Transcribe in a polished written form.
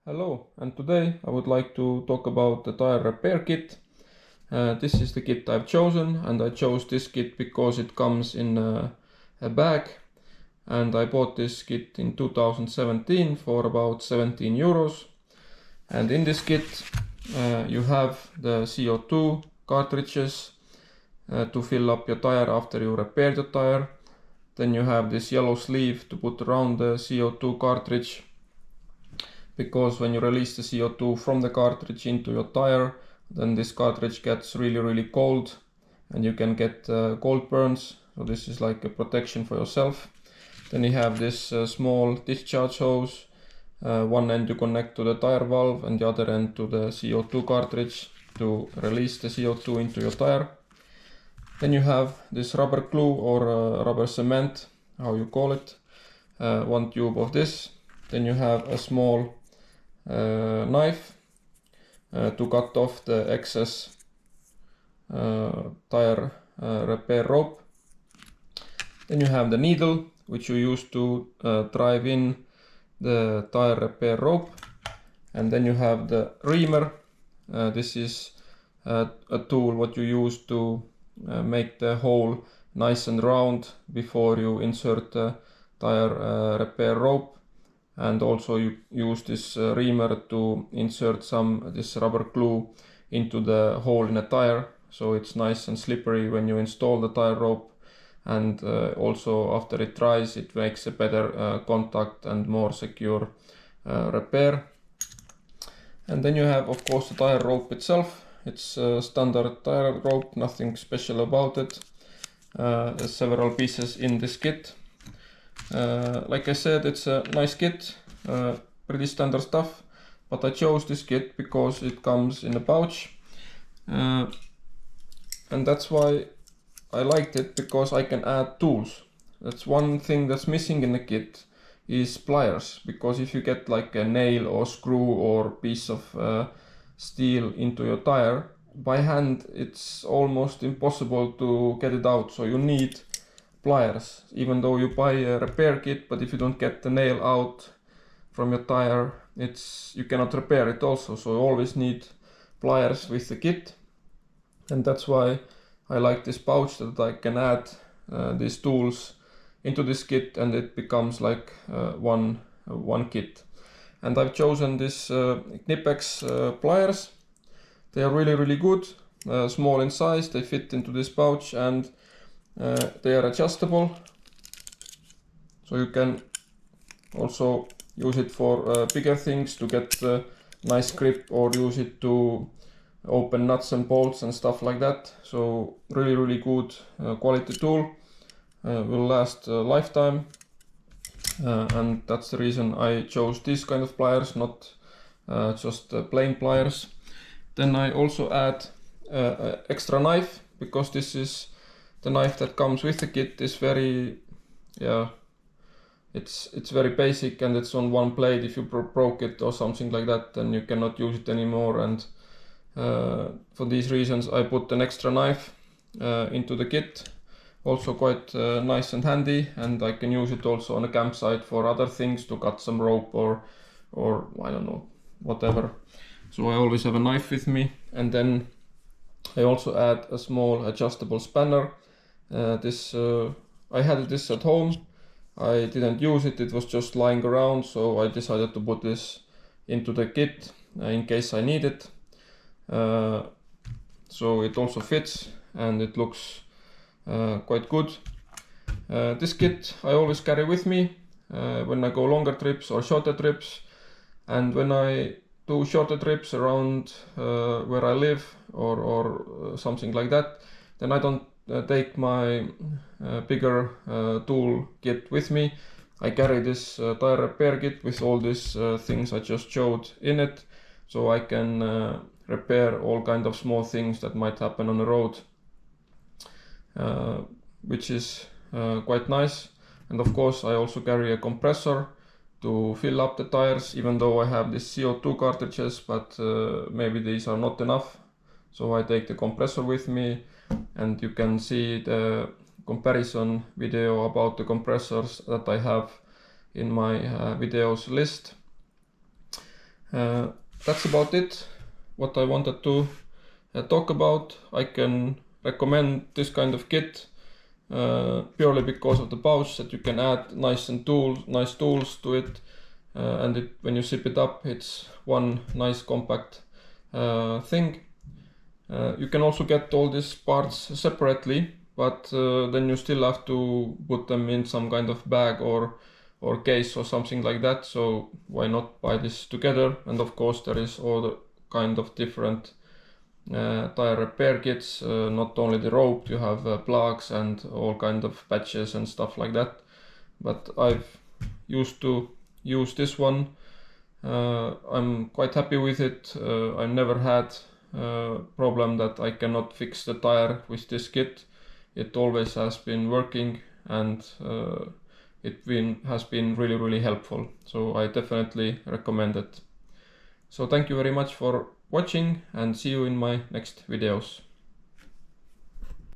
Hello, and today I would like to talk about the tire repair kit. This is the kit I've chosen, and I chose this kit because it comes in a bag, and I bought this kit in 2017 for about 17 euros. And in this kit you have the CO2 cartridges to fill up your tire after you repaired your tire. Then you have this yellow sleeve to put around the CO2 cartridge, because when you release the CO2 from the cartridge into your tire, then this cartridge gets really cold and you can get cold burns. So this is like a protection for yourself. Then you have this small discharge hose. One end you connect to the tire valve and the other end to the CO2 cartridge to release the CO2 into your tire. Then you have this rubber glue or rubber cement, how you call it, one tube of this. Then you have a small knife to cut off the excess tire repair rope. Then you have the needle, which you use to drive in the tire repair rope. And then you have the reamer. This is a tool what you use to make the hole nice and round before you insert the tire repair rope. And also you use this reamer to insert this rubber glue into the hole in a tire, so it's nice and slippery when you install the tire rope. And also after it dries, it makes a better contact and more secure repair. And then you have, of course, the tire rope itself. It's a standard tire rope, nothing special about it. There's several pieces in this kit. Like I said, it's a nice kit, pretty standard stuff, but I chose this kit because it comes in a pouch, and that's why I liked it, because I can add tools. That's one thing that's missing in the kit is pliers, because if you get like a nail or screw or piece of steel into your tire, by hand it's almost impossible to get it out, so you need pliers, even though you buy a repair kit. But if you don't get the nail out from your tire, you cannot repair it also, so you always need pliers with the kit. And that's why I like this pouch, that I can add these tools into this kit and it becomes like one kit. And I've chosen this Knipex pliers. They are really good, small in size, they fit into this pouch, and they are adjustable, so you can also use it for bigger things to get nice grip, or use it to open nuts and bolts and stuff like that. So really good quality tool, will last a lifetime, and that's the reason I chose these kind of pliers, not just plain pliers. Then I also add extra knife, because this is the knife that comes with the kit. Is very, it's very basic, and it's on one blade. If you broke it or something like that, then you cannot use it anymore. And for these reasons I put an extra knife into the kit. Also quite nice and handy, and I can use it also on a campsite for other things, to cut some rope or I don't know, whatever. So I always have a knife with me. And then I also add a small adjustable spanner. I had this at home. I didn't use it, it was just lying around, so I decided to put this into the kit in case I need it. So it also fits and it looks quite good. This kit I always carry with me when I go longer trips or shorter trips. And when I do shorter trips around where I live or something like that, then I don't take my bigger tool kit with me. I carry this tire repair kit with all these things I just showed in it, so I can repair all kind of small things that might happen on the road, which is quite nice. And of course I also carry a compressor to fill up the tires, even though I have these CO2 cartridges, but maybe these are not enough. So I take the compressor with me, and you can see the comparison video about the compressors that I have in my videos list. That's about it, what I wanted to talk about. I can recommend this kind of kit purely because of the pouch, that you can add nice tools to it, and when you zip it up, it's one nice compact thing. You can also get all these parts separately, but then you still have to put them in some kind of bag or case or something like that. So why not buy this together? And of course there is all the kind of different tire repair kits, not only the rope, you have plugs and all kind of patches and stuff like that. But I've used to use this one. I'm quite happy with it. I never had problem that I cannot fix the tire with this kit. It always has been working, and has been really helpful. So I definitely recommend it. So thank you very much for watching, and see you in my next videos.